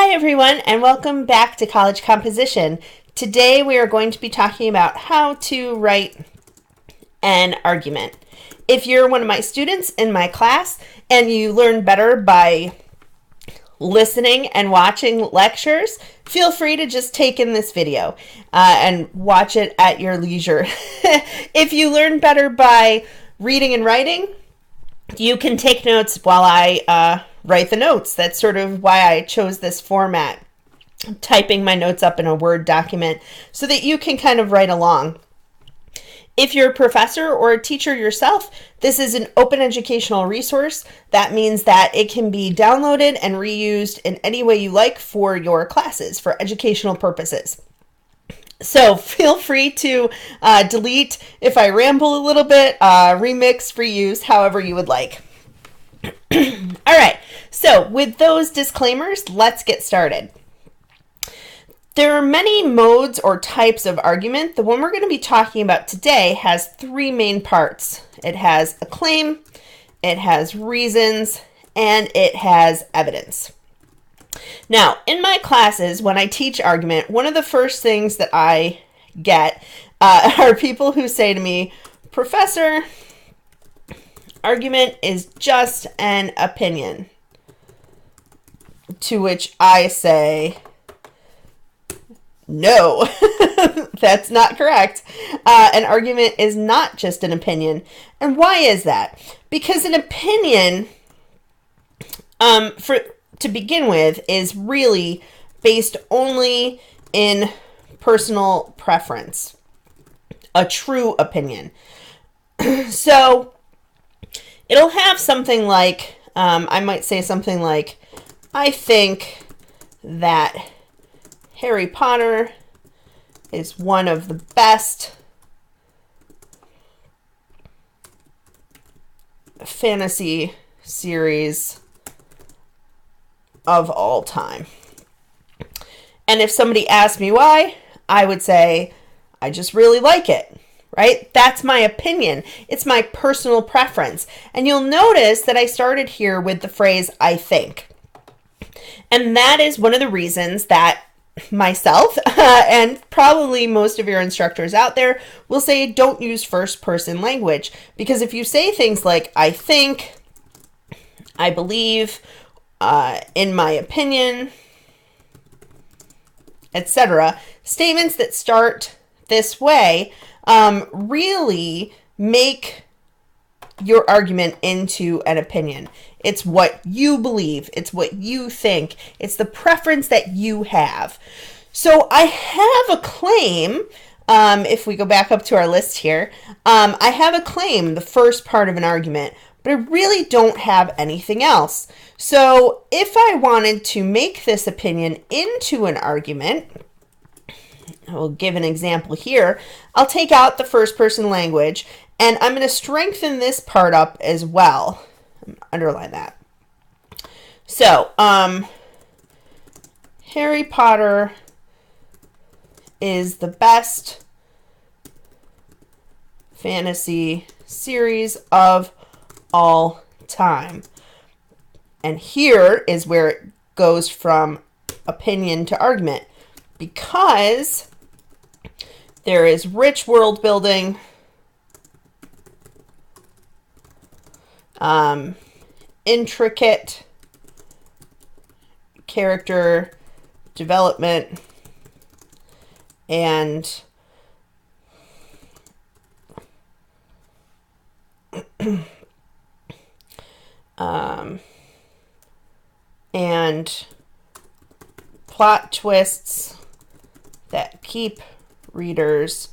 Hi everyone, and welcome back to College Composition. Today we are going to be talking about how to write an argument. If you're one of my students in my class and you learn better by listening and watching lectures, feel free to just take in this video and watch it at your leisure. If you learn better by reading and writing, you can take notes while I write the notes. That's sort of why I chose this format, typing my notes up in a Word document so that you can kind of write along. If you're a professor or a teacher yourself, this is an open educational resource. That means that it can be downloaded and reused in any way you like for your classes, for educational purposes. So feel free to delete if I ramble a little bit, remix, reuse, however you would like. All right, so with those disclaimers, let's get started. There are many modes or types of argument. The one we're going to be talking about today has three main parts. It has a claim, it has reasons, and it has evidence. Now, in my classes, when I teach argument, one of the first things that I get are people who say to me, "Professor, argument is just an opinion." To which I say, no, that's not correct. An argument is not just an opinion. And why is that? Because an opinion, to begin with, is really based only in personal preference, a true opinion. So it'll have something like, I might say something like, I think that Harry Potter is one of the best fantasy series of all time. And if somebody asked me why, I would say, I just really like it, right? That's my opinion. It's my personal preference. And you'll notice that I started here with the phrase, I think. And that is one of the reasons that myself and probably most of your instructors out there will say don't use first person language, because if you say things like I think, I believe, in my opinion, etc., statements that start this way really make your argument into an opinion. It's what you believe. It's what you think. It's the preference that you have. So I have a claim. If we go back up to our list here, I have a claim, the first part of an argument, but I really don't have anything else. So if I wanted to make this opinion into an argument, I will give an example here. I'll take out the first person language, and I'm going to strengthen this part up as well. Underline that. So, Harry Potter is the best fantasy series of all time. And here is where it goes from opinion to argument, because there is rich world building, intricate character development, and and plot twists that keep readers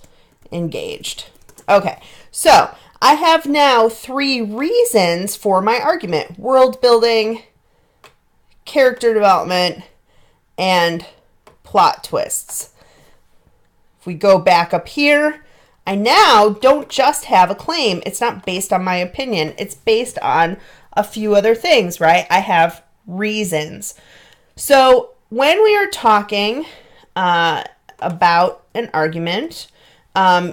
engaged. Okay, so I have now three reasons for my argument: world building, character development, and plot twists. If we go back up here, I now don't just have a claim. It's not based on my opinion. It's based on a few other things, right? I have reasons. So when we are talking about an argument,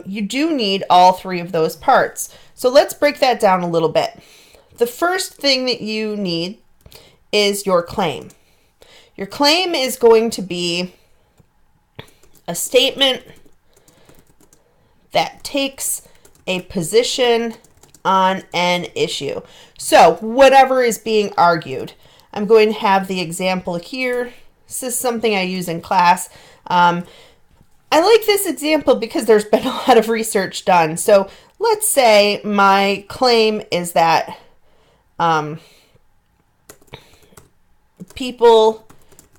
you do need all three of those parts. So let's break that down a little bit. The first thing that you need is your claim. Your claim is going to be a statement that takes a position on an issue. So whatever is being argued. I'm going to have the example here. This is something I use in class. I like this example because there's been a lot of research done. So let's say my claim is that people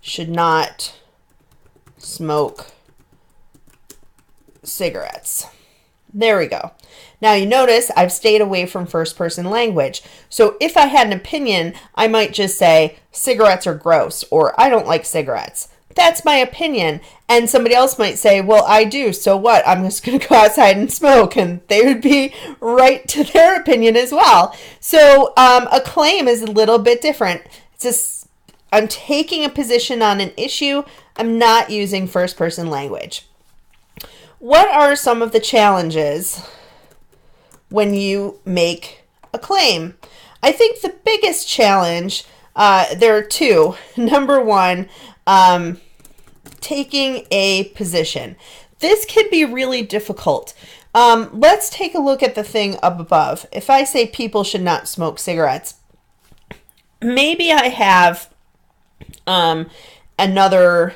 should not smoke cigarettes. There we go. Now you notice I've stayed away from first person language. So if I had an opinion, I might just say cigarettes are gross or I don't like cigarettes. That's my opinion. And somebody else might say, well, I do. So what? I'm just going to go outside and smoke. And they would be right to their opinion as well. So a claim is a little bit different. It's just, I'm taking a position on an issue. I'm not using first person language. What are some of the challenges when you make a claim? I think the biggest challenge, there are two. Number one, taking a position. This can be really difficult. Let's take a look at the thing up above. If I say people should not smoke cigarettes, maybe I have another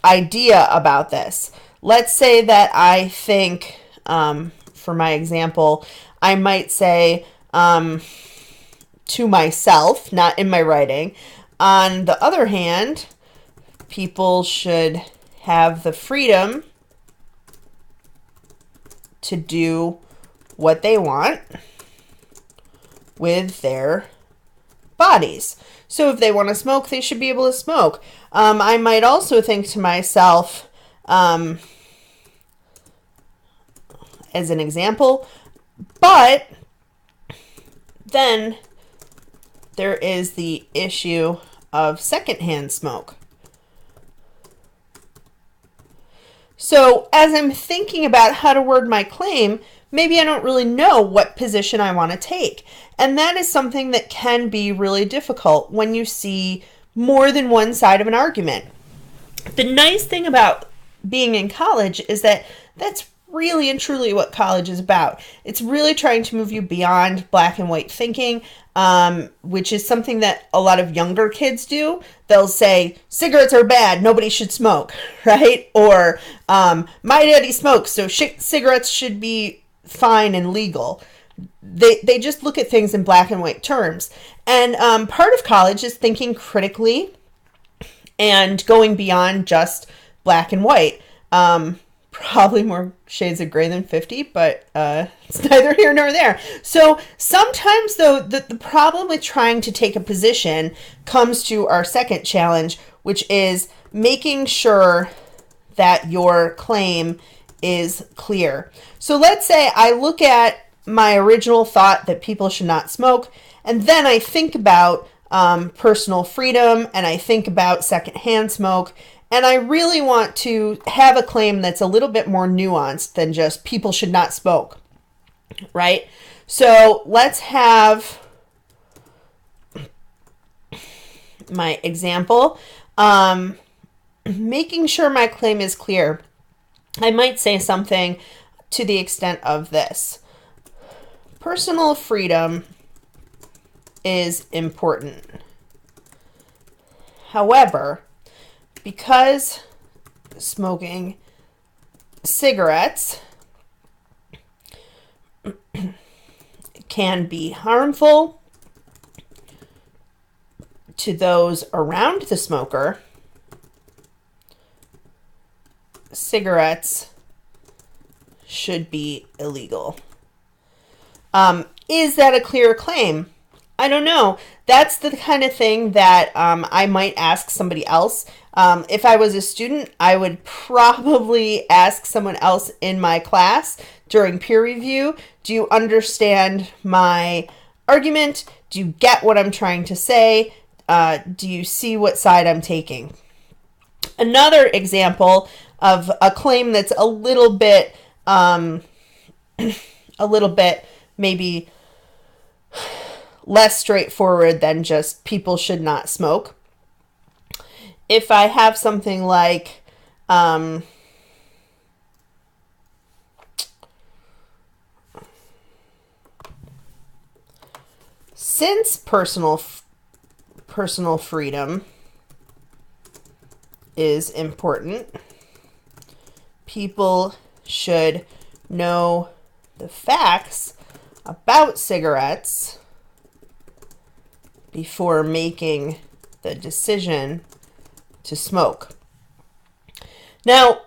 idea about this. Let's say that I think, for my example, I might say to myself, not in my writing, on the other hand, people should have the freedom to do what they want with their bodies. So if they want to smoke, they should be able to smoke. I might also think to myself, as an example, but then there is the issue of secondhand smoke. So as I'm thinking about how to word my claim, maybe I don't really know what position I want to take. And that is something that can be really difficult when you see more than one side of an argument. The nice thing about being in college is that that's really and truly what college is about. It's really trying to move you beyond black and white thinking, which is something that a lot of younger kids do. They'll say, cigarettes are bad, nobody should smoke, right? Or, my daddy smokes, so cigarettes should be fine and legal. They just look at things in black and white terms. And part of college is thinking critically and going beyond just black and white. Probably more shades of gray than 50, but it's neither here nor there. So sometimes, though, the problem with trying to take a position comes to our second challenge, which is making sure that your claim is clear. So let's say I look at my original thought that people should not smoke, and then I think about personal freedom, and I think about secondhand smoke, and I really want to have a claim that's a little bit more nuanced than just people should not smoke, right? So let's have my example. Making sure my claim is clear. I might say something to the extent of this. Personal freedom is important. However, because smoking cigarettes can be harmful to those around the smoker, cigarettes should be illegal. Is that a clear claim? I don't know. That's the kind of thing that I might ask somebody else. If I was a student, I would probably ask someone else in my class during peer review, do you understand my argument? Do you get what I'm trying to say? Do you see what side I'm taking? Another example of a claim that's a little bit maybe less straightforward than just people should not smoke if I have something like, since personal freedom is important, people should know the facts about cigarettes before making the decision to smoke. Now,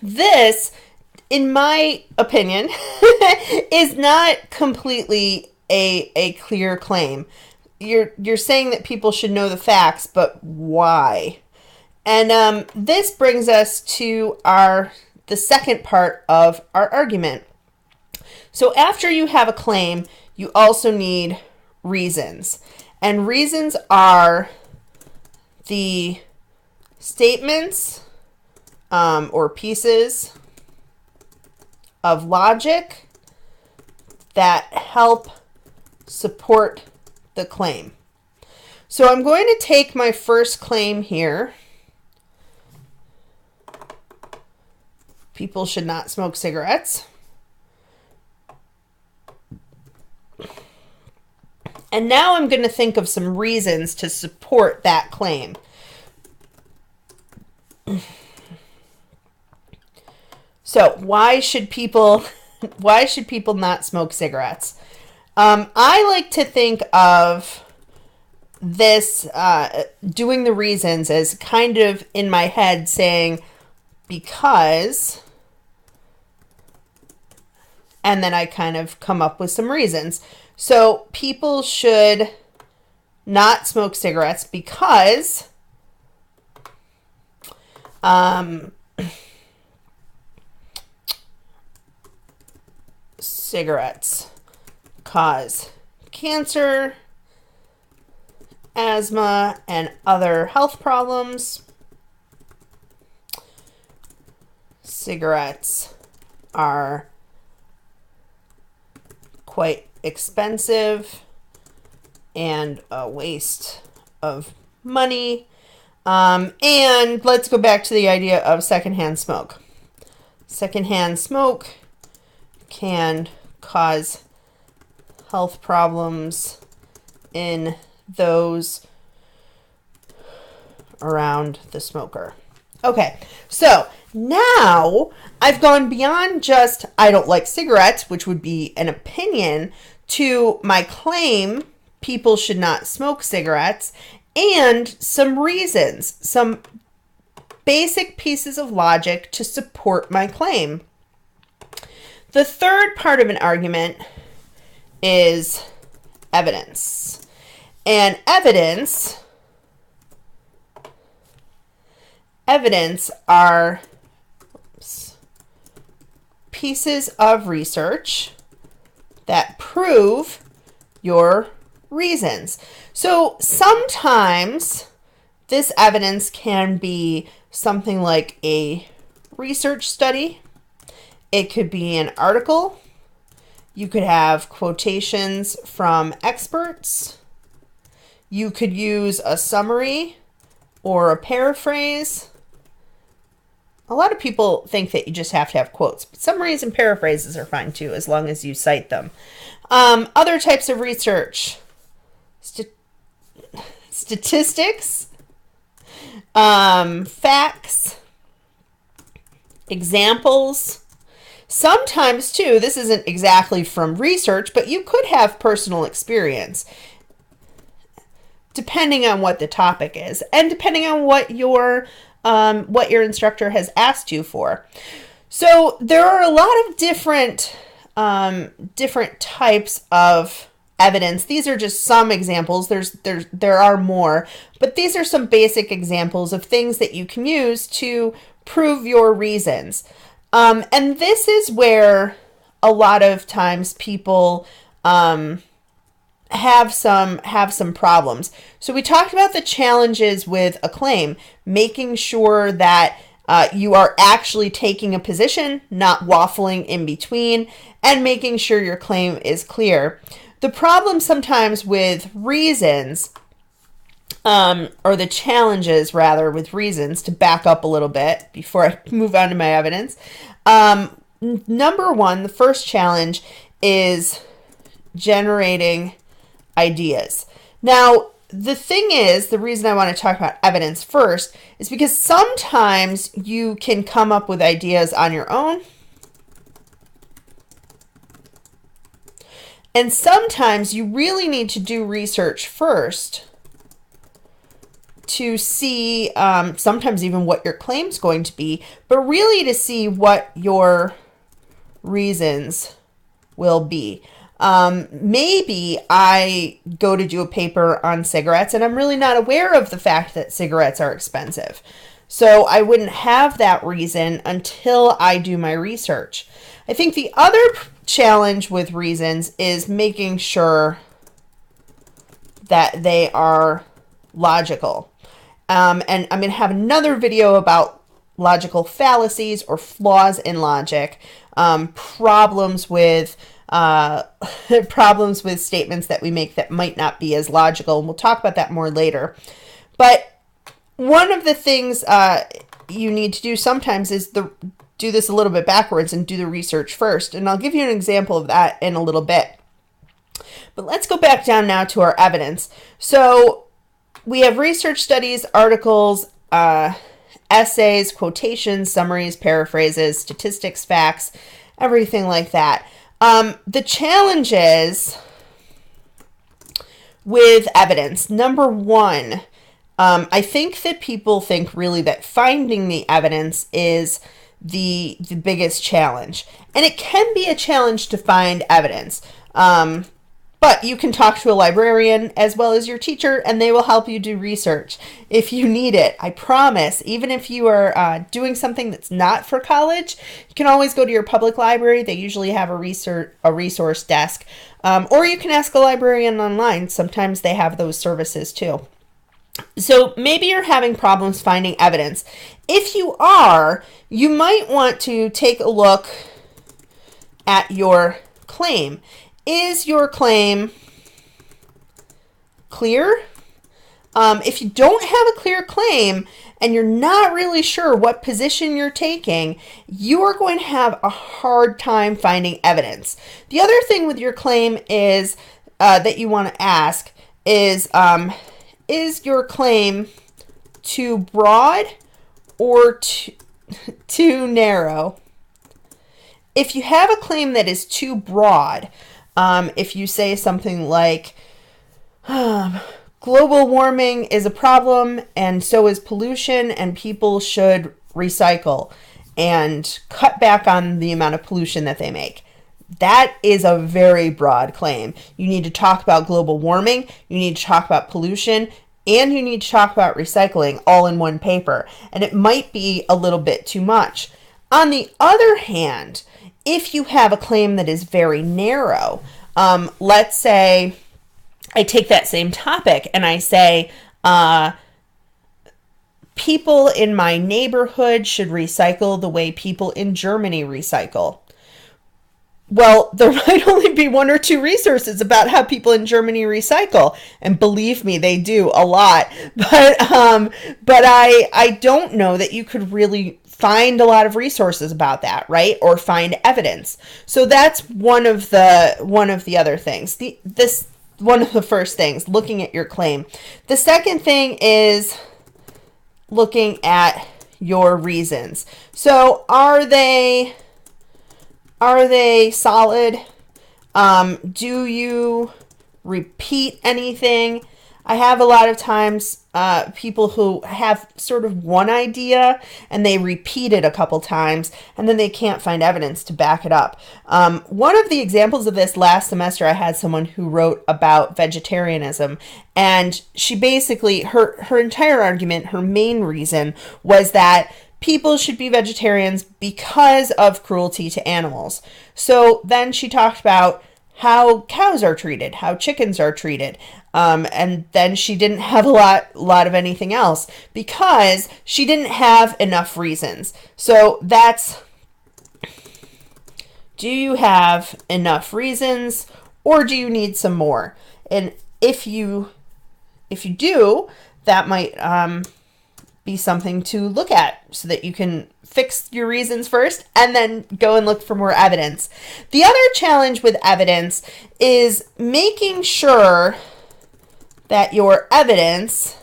this, in my opinion, is not completely a clear claim. You're saying that people should know the facts, but why? And this brings us to the second part of our argument. So after you have a claim, you also need reasons. And reasons are the statements or pieces of logic that help support the claim. So I'm going to take my first claim here. People should not smoke cigarettes. And now I'm going to think of some reasons to support that claim. So why should people not smoke cigarettes? I like to think of this, doing the reasons as kind of in my head saying, because, and then I kind of come up with some reasons. So people should not smoke cigarettes because cigarettes cause cancer, asthma, and other health problems. Cigarettes are quite expensive and a waste of money. And let's go back to the idea of secondhand smoke. Secondhand smoke can cause health problems in those around the smoker. Okay, so now I've gone beyond just I don't like cigarettes, which would be an opinion, to my claim people should not smoke cigarettes, and some reasons, some basic pieces of logic to support my claim. The third part of an argument is evidence. And evidence are pieces of research that prove your reasons. So sometimes this evidence can be something like a research study. It could be an article. You could have quotations from experts. You could use a summary or a paraphrase. A lot of people think that you just have to have quotes, but summaries and paraphrases are fine too, as long as you cite them. Other types of research, statistics, facts, examples. Sometimes too, this isn't exactly from research, but you could have personal experience, depending on what the topic is and depending on what your instructor has asked you for. So there are a lot of different types of evidence. These are just some examples. There are more, but these are some basic examples of things that you can use to prove your reasons. And this is where a lot of times people have some problems. So we talked about the challenges with a claim, making sure that you are actually taking a position, not waffling in between, and making sure your claim is clear. The problem sometimes with reasons or the challenges rather with reasons, to back up a little bit before I move on to my evidence. Number one, the first challenge is generating ideas. Now, the thing is, the reason I want to talk about evidence first is because sometimes you can come up with ideas on your own, and sometimes you really need to do research first to see, sometimes even what your claim's going to be, but really to see what your reasons will be. Maybe I go to do a paper on cigarettes and I'm really not aware of the fact that cigarettes are expensive. So I wouldn't have that reason until I do my research. I think the other challenge with reasons is making sure that they are logical. And I'm going to have another video about logical fallacies or flaws in logic, problems with statements that we make that might not be as logical. And we'll talk about that more later. But one of the things you need to do sometimes is do this a little bit backwards and do the research first. And I'll give you an example of that in a little bit. But let's go back down now to our evidence. So we have research studies, articles, essays, quotations, summaries, paraphrases, statistics, facts, everything like that. The challenges with evidence. Number one, I think that people think really that finding the evidence is the biggest challenge. And it can be a challenge to find evidence. But you can talk to a librarian as well as your teacher, and they will help you do research if you need it. I promise, even if you are doing something that's not for college, you can always go to your public library. They usually have a resource desk. Or you can ask a librarian online. Sometimes they have those services too. So maybe you're having problems finding evidence. If you are, you might want to take a look at your claim. Is your claim clear? If you don't have a clear claim and you're not really sure what position you're taking, you are going to have a hard time finding evidence. The other thing with your claim is that you want to ask is your claim too broad or too narrow? If you have a claim that is too broad, if you say something like, global warming is a problem and so is pollution, and people should recycle and cut back on the amount of pollution that they make. That is a very broad claim. You need to talk about global warming, you need to talk about pollution, and you need to talk about recycling all in one paper. And it might be a little bit too much. On the other hand, if you have a claim that is very narrow, let's say I take that same topic and I say, people in my neighborhood should recycle the way people in Germany recycle. Well, there might only be one or two resources about how people in Germany recycle, and believe me, they do a lot. But I don't know that you could really find a lot of resources about that, right? Or find evidence. So that's one of the other things. One of the first things, looking at your claim. The second thing is looking at your reasons. So are they solid? Do you repeat anything? I have a lot of times people who have sort of one idea and they repeat it a couple times and then they can't find evidence to back it up. One of the examples of this last semester, I had someone who wrote about vegetarianism, and she basically, her entire argument, her main reason was that people should be vegetarians because of cruelty to animals. So then she talked about how cows are treated, how chickens are treated. And then she didn't have a lot of anything else because she didn't have enough reasons. So that's, do you have enough reasons or do you need some more? And if you do, that might be something to look at so that you can fix your reasons first and then go and look for more evidence. The other challenge with evidence is making sure that your evidence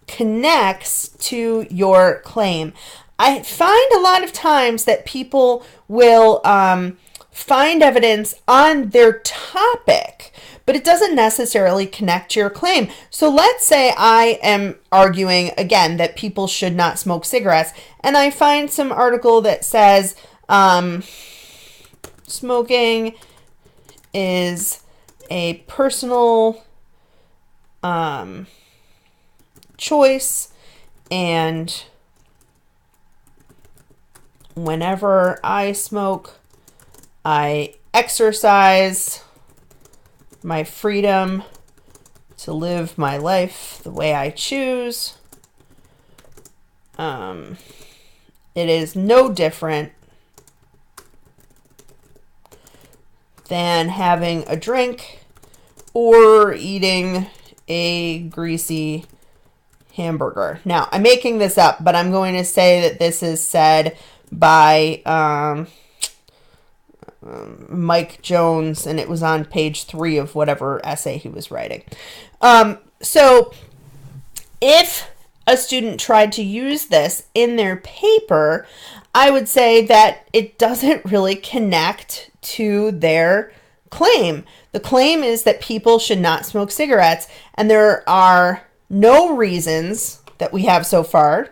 connects to your claim. I find a lot of times that people will find evidence on their topic, but it doesn't necessarily connect to your claim. So let's say I am arguing, again, that people should not smoke cigarettes, and I find some article that says smoking is a personal choice, and whenever I smoke, I exercise my freedom to live my life the way I choose. It is no different than having a drink or eating a greasy hamburger. Now, I'm making this up, but I'm going to say that this is said by Mike Jones, and it was on page 3 of whatever essay he was writing. So if a student tried to use this in their paper, I would say that it doesn't really connect to their claim. The claim is that people should not smoke cigarettes, and there are no reasons that we have so far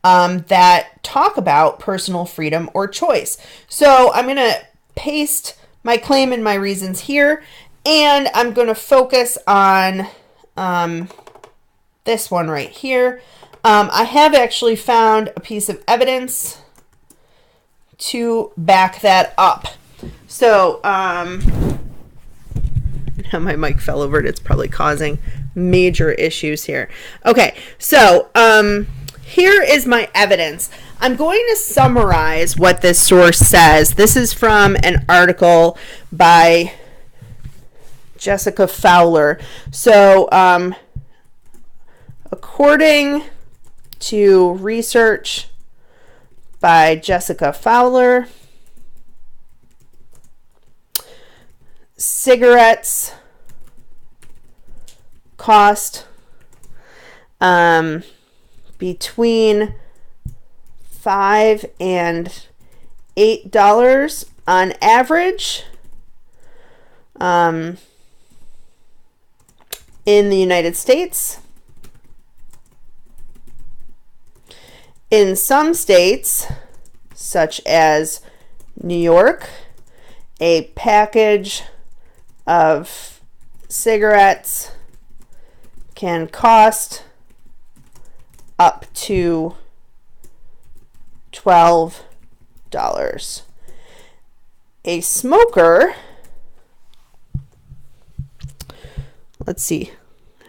that talk about personal freedom or choice. So I'm going to paste my claim and my reasons here, and I'm going to focus on this one right here. I have actually found a piece of evidence to back that up. So now my mic fell over, and it's probably causing major issues here. Okay, so here is my evidence. I'm going to summarize what this source says. This is from an article by Jessica Fowler. So according to research by Jessica Fowler, cigarettes cost between $5 and $8 on average in the United States. In some states, such as New York, a package of cigarettes can cost up to $12. A smoker, let's see,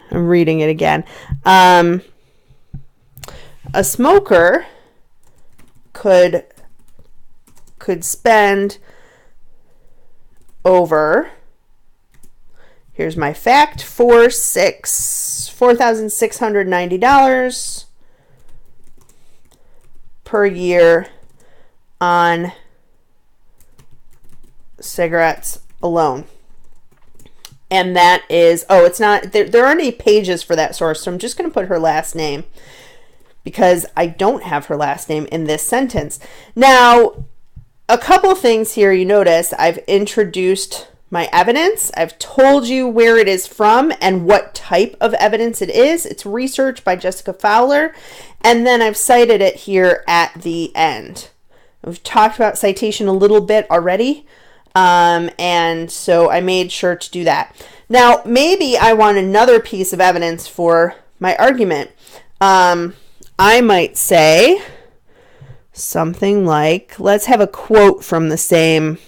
I'm reading it again. A smoker could spend over, here's my fact, $4,690 per year on cigarettes alone. And that is, oh, it's not, there aren't any pages for that source, so I'm just going to put her last name because I don't have her last name in this sentence. Now, a couple things here you notice. I've introduced my evidence. I've told you where it is from and what type of evidence it is. It's research by Jessica Fowler. And then I've cited it here at the end. We've talked about citation a little bit already. And so I made sure to do that. Now, maybe I want another piece of evidence for my argument. I might say something like, let's have a quote from the same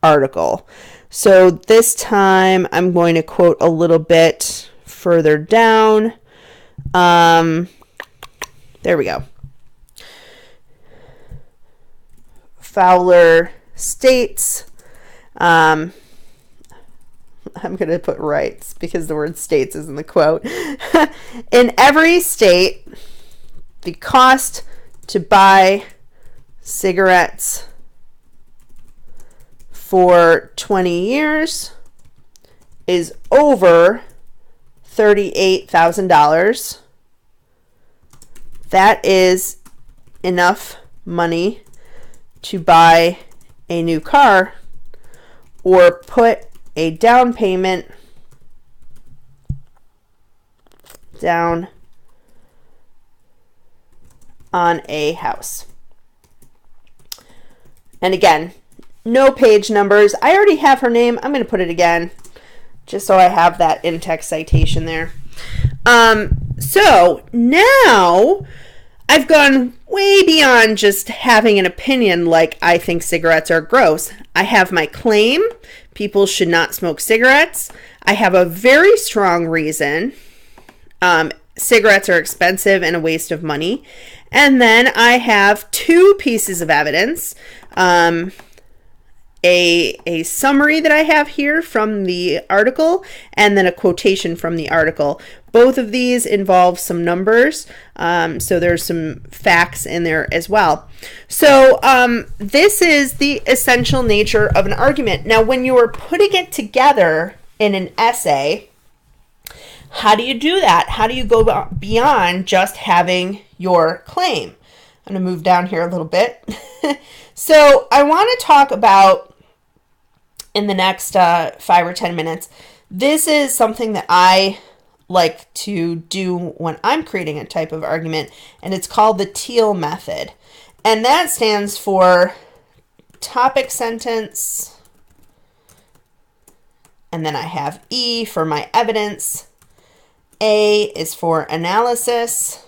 article. So this time I'm going to quote a little bit further down. There we go. Fowler states, I'm going to put rights because the word states is in the quote. In every state, the cost to buy cigarettes for 20 years is over $38,000. That is enough money to buy a new car or put a down payment down on a house. And again, no page numbers. I already have her name. I'm going to put it again just so I have that in-text citation there. So now I've gone way beyond just having an opinion like I think cigarettes are gross. I have my claim, people should not smoke cigarettes. I have a very strong reason. Cigarettes are expensive and a waste of money. And then I have two pieces of evidence. A summary that I have here from the article, and then a quotation from the article. Both of these involve some numbers, so there's some facts in there as well. So this is the essential nature of an argument. Now, when you are putting it together in an essay, how do you do that? How do you go beyond just having your claim? I'm going to move down here a little bit. So I want to talk about, in the next 5 or 10 minutes, this is something that I like to do when I'm creating a type of argument, and it's called the Teal Method. And that stands for topic sentence, and then I have E for my evidence, A is for analysis,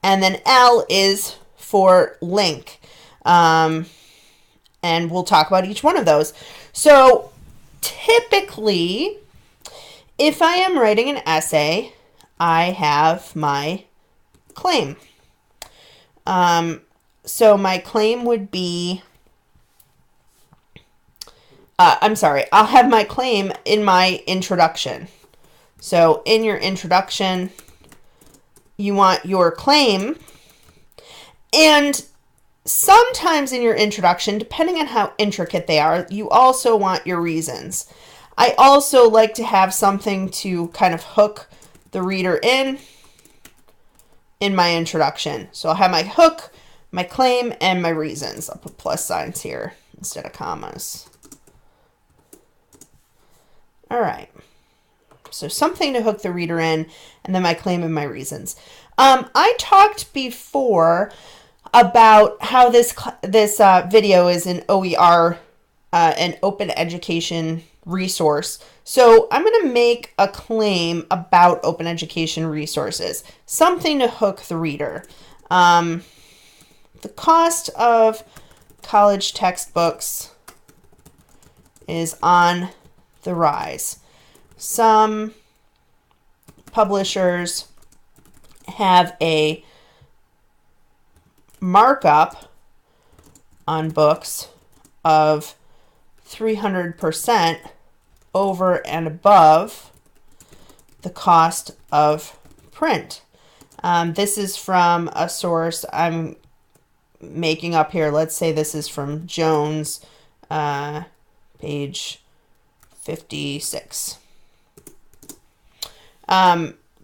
and then L is for link. And we'll talk about each one of those. So typically, if I am writing an essay, I have my claim. So my claim would be, I'll have my claim in my introduction. So in your introduction, you want your claim, and sometimes in your introduction, depending on how intricate they are, you also want your reasons. I also like to have something to kind of hook the reader in my introduction. So I'll have my hook, my claim, and my reasons. I'll put plus signs here instead of commas. All right. So something to hook the reader in, and then my claim and my reasons. I talked before about how this video is an OER, an open education resource. So I'm going to make a claim about open education resources, something to hook the reader. The cost of college textbooks is on the rise. Some publishers have a markup on books of 300% over and above the cost of print. This is from a source I'm making up here. Let's say this is from Jones, page 56.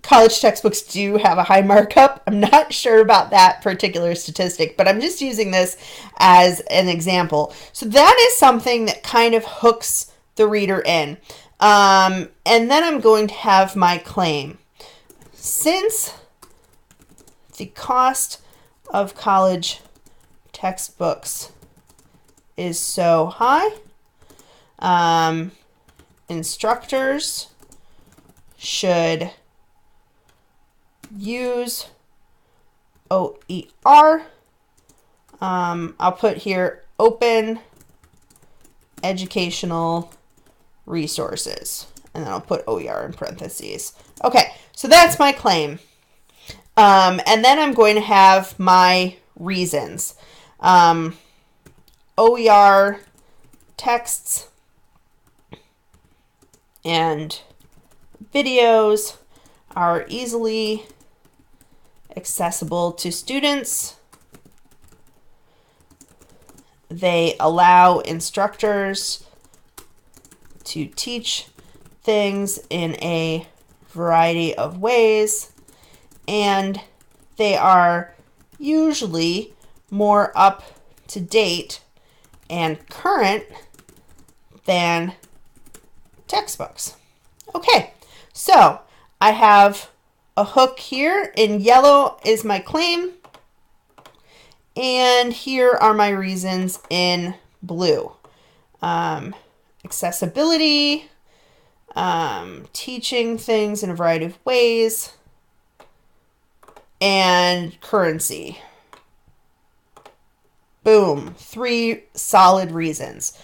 College textbooks do have a high markup. I'm not sure about that particular statistic, but I'm just using this as an example. So that is something that kind of hooks the reader in. And then I'm going to have my claim. Since the cost of college textbooks is so high, instructors should use OER. I'll put here open educational resources, and then I'll put OER in parentheses. Okay, so that's my claim. And then I'm going to have my reasons. OER texts and videos are easily accessible to students. They allow instructors to teach things in a variety of ways, and they are usually more up to date and current than textbooks. Okay, so I have a hook here. In yellow is my claim, and here are my reasons in blue. Accessibility, teaching things in a variety of ways, and currency. Boom, 3 solid reasons.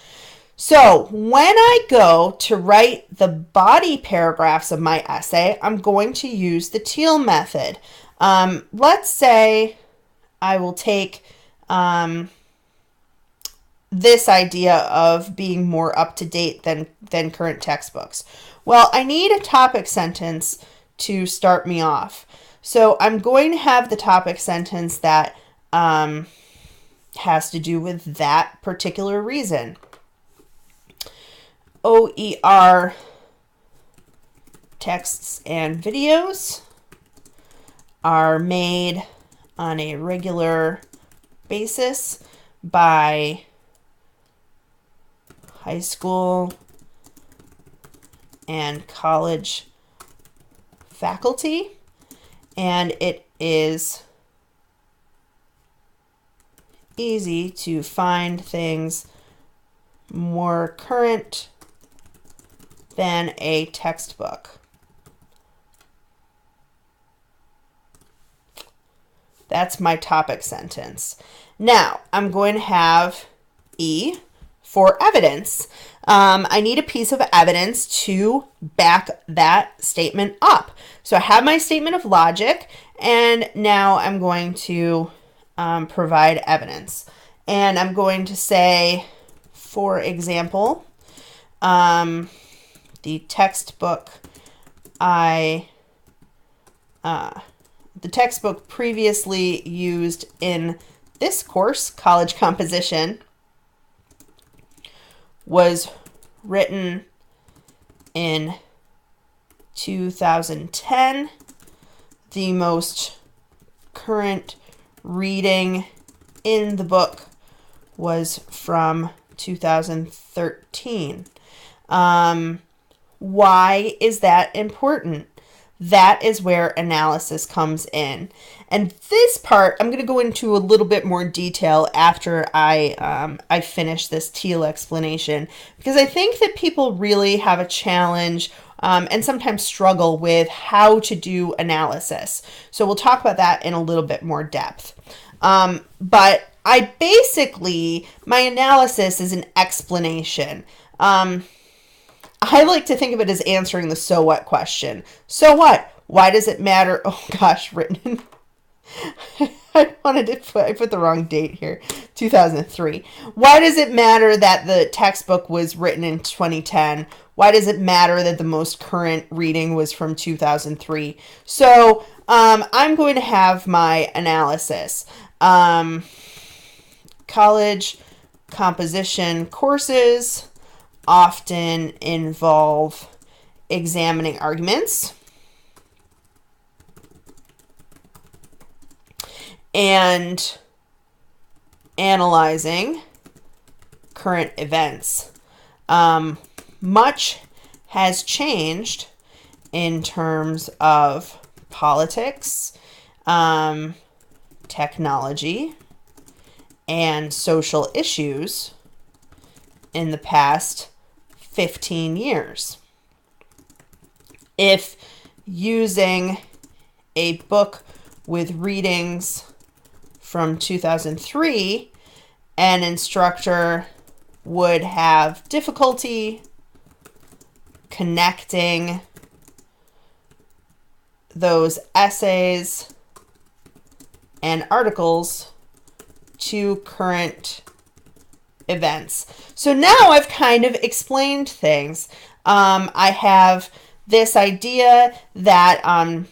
So when I go to write the body paragraphs of my essay, I'm going to use the Teal method. Let's say I will take this idea of being more up to date than current textbooks. Well, I need a topic sentence to start me off. So I'm going to have the topic sentence that has to do with that particular reason. OER texts and videos are made on a regular basis by high school and college faculty, and it is easy to find things more current than a textbook. That's my topic sentence. Now, I'm going to have E for evidence. I need a piece of evidence to back that statement up. So I have my statement of logic, and now I'm going to provide evidence. And I'm going to say, for example, the textbook previously used in this course, college composition, was written in 2010. The most current reading in the book was from 2013. Why is that important? That is where analysis comes in. And this part, I'm going to go into a little bit more detail after I finish this Teal explanation, because I think that people really have a challenge and sometimes struggle with how to do analysis. So we'll talk about that in a little bit more depth. But my analysis is an explanation. I like to think of it as answering the so what question. So what? Why does it matter? Oh gosh, written in I put the wrong date here. 2003. Why does it matter that the textbook was written in 2010? Why does it matter that the most current reading was from 2003? So I'm going to have my analysis. College composition courses often involve examining arguments and analyzing current events. Much has changed in terms of politics, technology, and social issues in the past 15 years. If using a book with readings from 2003, an instructor would have difficulty connecting those essays and articles to current events. So now I've kind of explained things. I have this idea that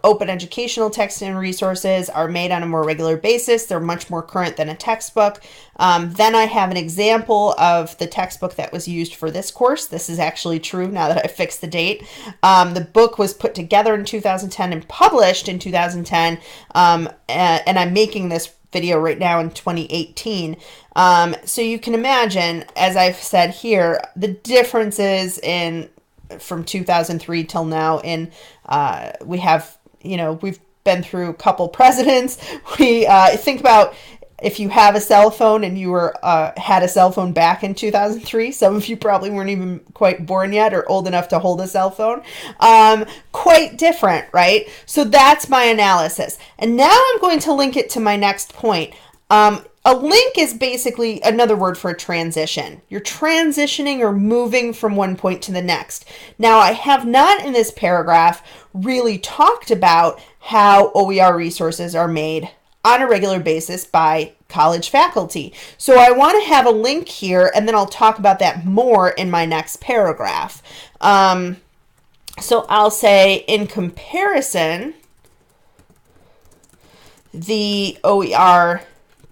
open educational texts and resources are made on a more regular basis. They're much more current than a textbook. Then I have an example of the textbook that was used for this course. This is actually true now that I fixed the date. The book was put together in 2010 and published in 2010, and I'm making this video right now in 2018. So you can imagine, as I've said here, the differences in from 2003 till now in we have, we've been through a couple presidents. We think about if you have a cell phone and you were had a cell phone back in 2003. Some of you probably weren't even quite born yet or old enough to hold a cell phone. Quite different, right? So that's my analysis. And now I'm going to link it to my next point. A link is basically another word for a transition. You're transitioning or moving from one point to the next. Now, I have not in this paragraph really talked about how OER resources are made on a regular basis by college faculty. So I want to have a link here, and then I'll talk about that more in my next paragraph. So I'll say, in comparison, the OER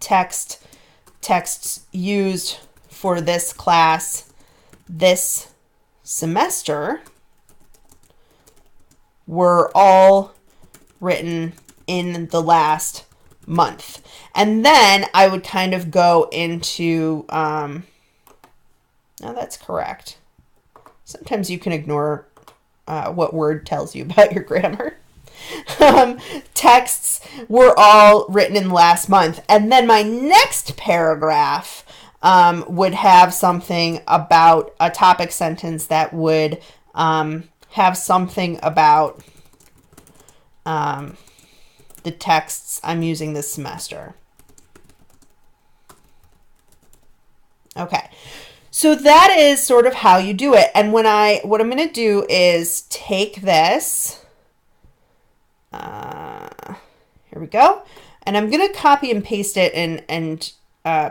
texts used for this class this semester were all written in the last month. And then I would kind of go into, no, that's correct. Sometimes you can ignore what word tells you about your grammar. Texts were all written in the last month. And then my next paragraph would have something about a topic sentence that would have something about the texts I'm using this semester. Okay, so that is sort of how you do it. And what I'm going to do is take this. Here we go. And I'm going to copy and paste it and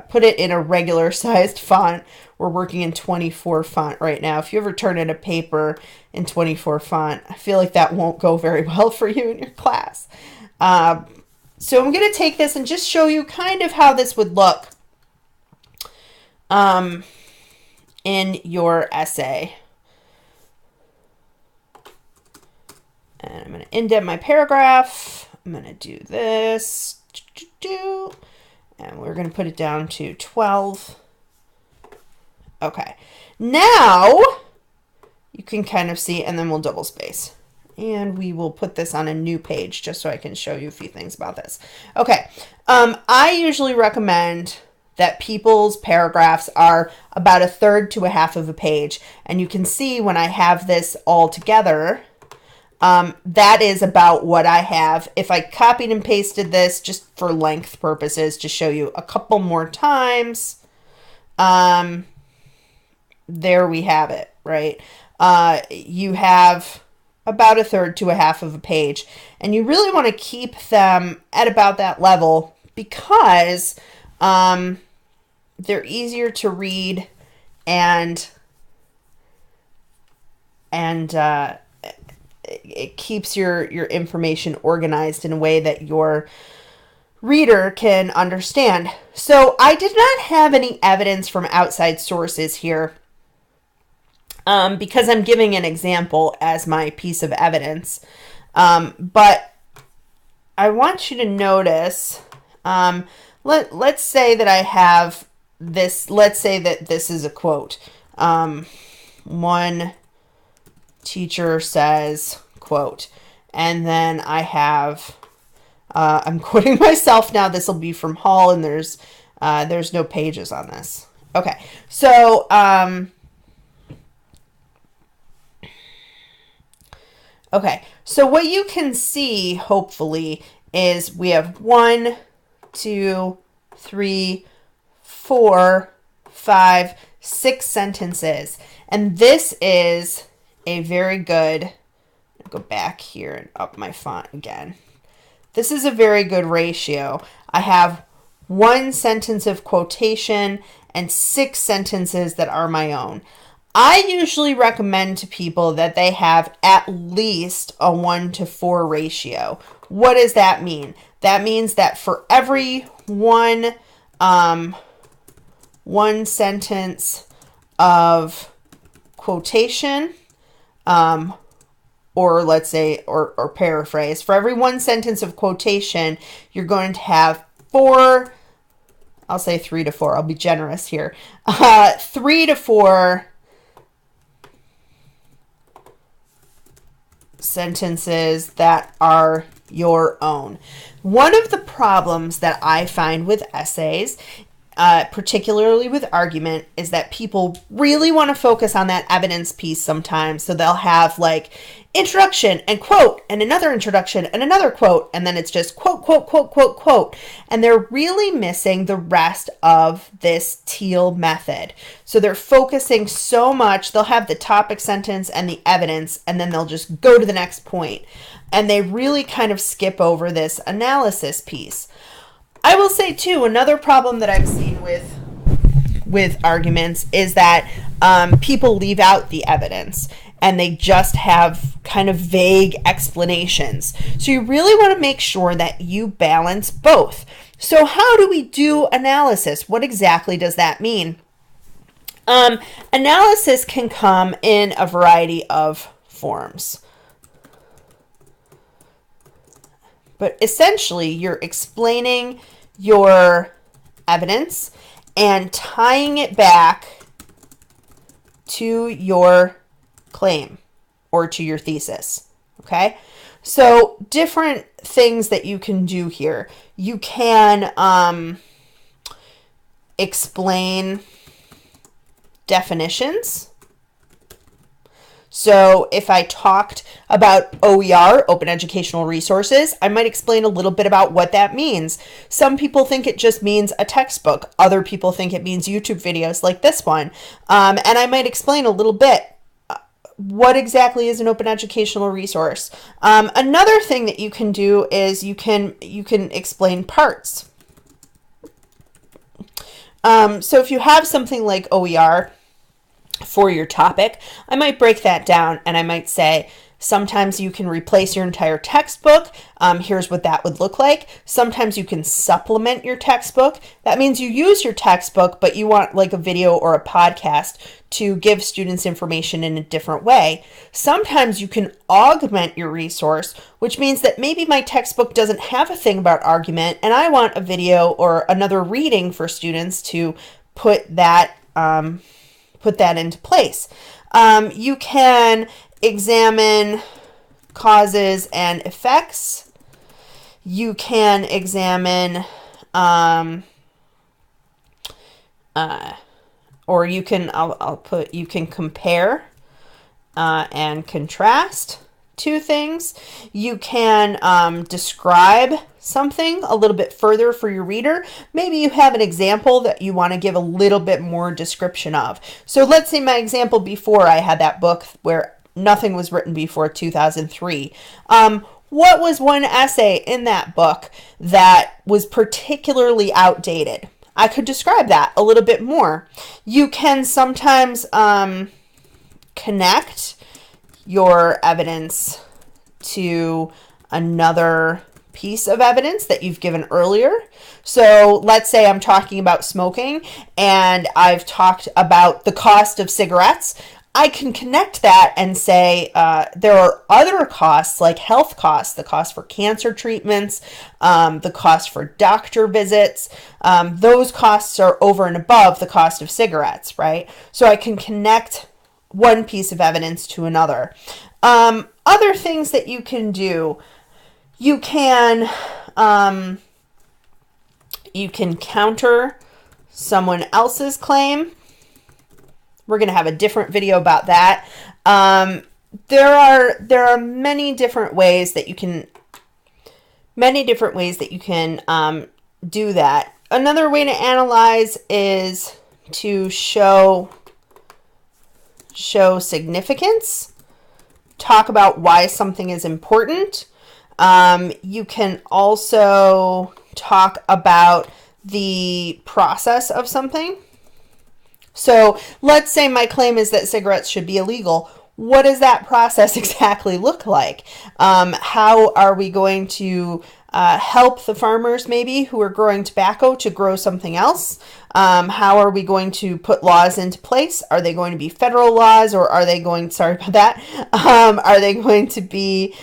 put it in a regular sized font. We're working in 24 font right now. If you ever turn in a paper in 24 font, I feel like that won't go very well for you in your class. So I'm going to take this and just show you kind of how this would look in your essay. And I'm going to indent my paragraph. I'm going to do this. And we're going to put it down to 12. Okay. Now you can kind of see, and then we'll double space. And we will put this on a new page just so I can show you a few things about this. Okay. I usually recommend that people's paragraphs are about 1/3 to 1/2 of a page. And you can see when I have this all together, that is about what I have. If I copied and pasted this just for length purposes to show you a couple more times, there we have it, right? You have about 1/3 to 1/2 of a page, and you really want to keep them at about that level because they're easier to read and it keeps your information organized in a way that your reader can understand. So I did not have any evidence from outside sources here because I'm giving an example as my piece of evidence. But I want you to notice, let's say that I have this, let's say that this is a quote. One teacher says, quote, and then I have, I'm quoting myself now. This will be from Hall, and there's no pages on this. Okay, so okay, so what you can see, hopefully, is we have 1, 2, 3, 4, 5, 6 sentences, and this is a very good, I'll go back here and up my font again. This is a very good ratio. I have 1 sentence of quotation and 6 sentences that are my own. I usually recommend to people that they have at least a 1-to-4 ratio. What does that mean? That means that for every one sentence of quotation, or let's say, or paraphrase, for every one sentence of quotation, you're going to have 4, I'll say 3 to 4, I'll be generous here, 3 to 4 sentences that are your own. One of the problems that I find with essays, particularly with argument, is that people really want to focus on that evidence piece sometimes. So they'll have like introduction and quote and another introduction and another quote, and then it's just quote, quote, quote, quote, quote. And they're really missing the rest of this Teal method. So they're focusing so much, they'll have the topic sentence and the evidence, and then they'll just go to the next point. And they really kind of skip over this analysis piece. I will say too, another problem that I've seen with arguments is that people leave out the evidence and they just have kind of vague explanations. So you really want to make sure that you balance both. So how do we do analysis? What exactly does that mean? Analysis can come in a variety of forms. But essentially, you're explaining your evidence and tying it back to your claim or to your thesis, okay? So different things that you can do here. You can explain definitions. So if I talked about OER, Open Educational Resources, I might explain a little bit about what that means. Some people think it just means a textbook. Other people think it means YouTube videos like this one. And I might explain a little bit what exactly is an open educational resource. Another thing that you can do is you can explain parts. So if you have something like OER for your topic, I might break that down and I might say, sometimes you can replace your entire textbook. Here's what that would look like. Sometimes you can supplement your textbook. That means you use your textbook, but you want like a video or a podcast to give students information in a different way. Sometimes you can augment your resource, which means that maybe my textbook doesn't have a thing about argument and I want a video or another reading for students to put that into place. You can examine causes and effects. You can examine, or you can, you can compare and contrast two things. You can describe something a little bit further for your reader. Maybe you have an example that you want to give a little bit more description of. So let's say my example before, I had that book where nothing was written before 2003. What was one essay in that book that was particularly outdated? I could describe that a little bit more. You can sometimes connect your evidence to another piece of evidence that you've given earlier. So let's say I'm talking about smoking and I've talked about the cost of cigarettes. I can connect that and say there are other costs like health costs, the cost for cancer treatments, the cost for doctor visits. Those costs are over and above the cost of cigarettes, right? So I can connect one piece of evidence to another. Other things that you can do, you can counter someone else's claim. We're going to have a different video about that. There are many different ways that you can do that. Another way to analyze is to show significance. Talk about why something is important. You can also talk about the process of something. So let's say my claim is that cigarettes should be illegal. What does that process exactly look like? How are we going to help the farmers maybe who are growing tobacco to grow something else? How are we going to put laws into place? Are they going to be federal laws, or are they going, sorry about that, are they going to be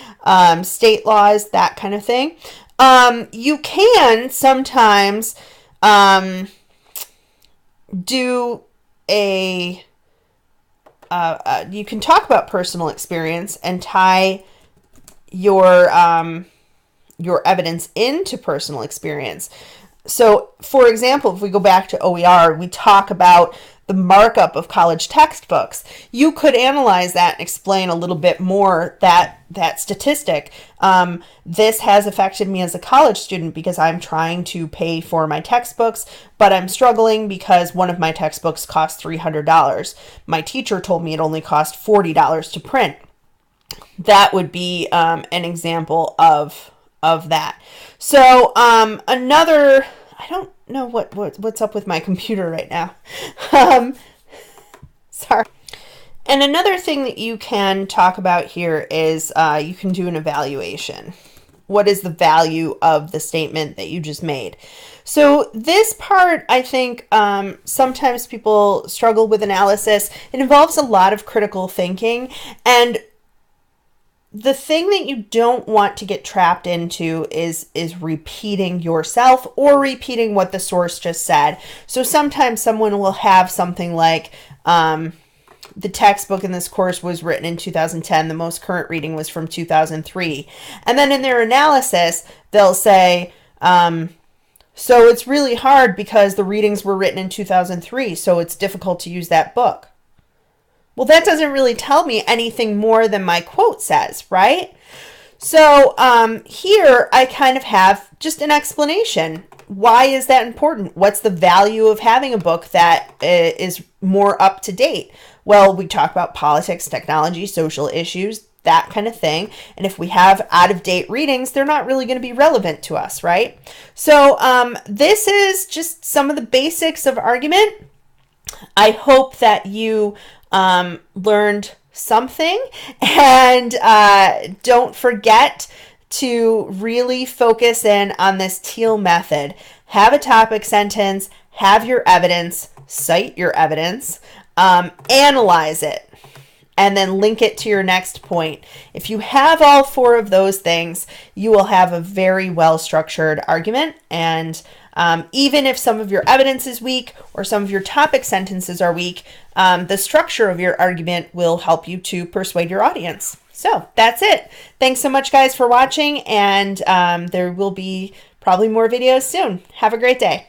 state laws, that kind of thing? You can sometimes do a you can talk about personal experience and tie your evidence into personal experience. So, for example, if we go back to OER, we talk about the markup of college textbooks. You could analyze that and explain a little bit more that statistic. This has affected me as a college student because I'm trying to pay for my textbooks, but I'm struggling because one of my textbooks cost $300. My teacher told me it only cost $40 to print. That would be an example of that. So another, I don't know what's up with my computer right now. Sorry. And another thing that you can talk about here is you can do an evaluation. What is the value of the statement that you just made? So this part, I think sometimes people struggle with analysis. It involves a lot of critical thinking, and the thing that you don't want to get trapped into is repeating yourself or repeating what the source just said. So sometimes someone will have something like, the textbook in this course was written in 2010. The most current reading was from 2003. And then in their analysis, they'll say, so it's really hard because the readings were written in 2003, so it's difficult to use that book. Well, that doesn't really tell me anything more than my quote says, right? So here I kind of have just an explanation. Why is that important? What's the value of having a book that is more up to date? Well, we talk about politics, technology, social issues, that kind of thing. And if we have out-of-date readings, they're not really going to be relevant to us, right? So this is just some of the basics of argument. I hope that you learned something, and don't forget to really focus in on this Teal method. Have a topic sentence, have your evidence, cite your evidence, analyze it, and then link it to your next point. If you have all four of those things, you will have a very well-structured argument. And even if some of your evidence is weak or some of your topic sentences are weak, the structure of your argument will help you to persuade your audience. So that's it. Thanks so much, guys, for watching, and there will be probably more videos soon. Have a great day.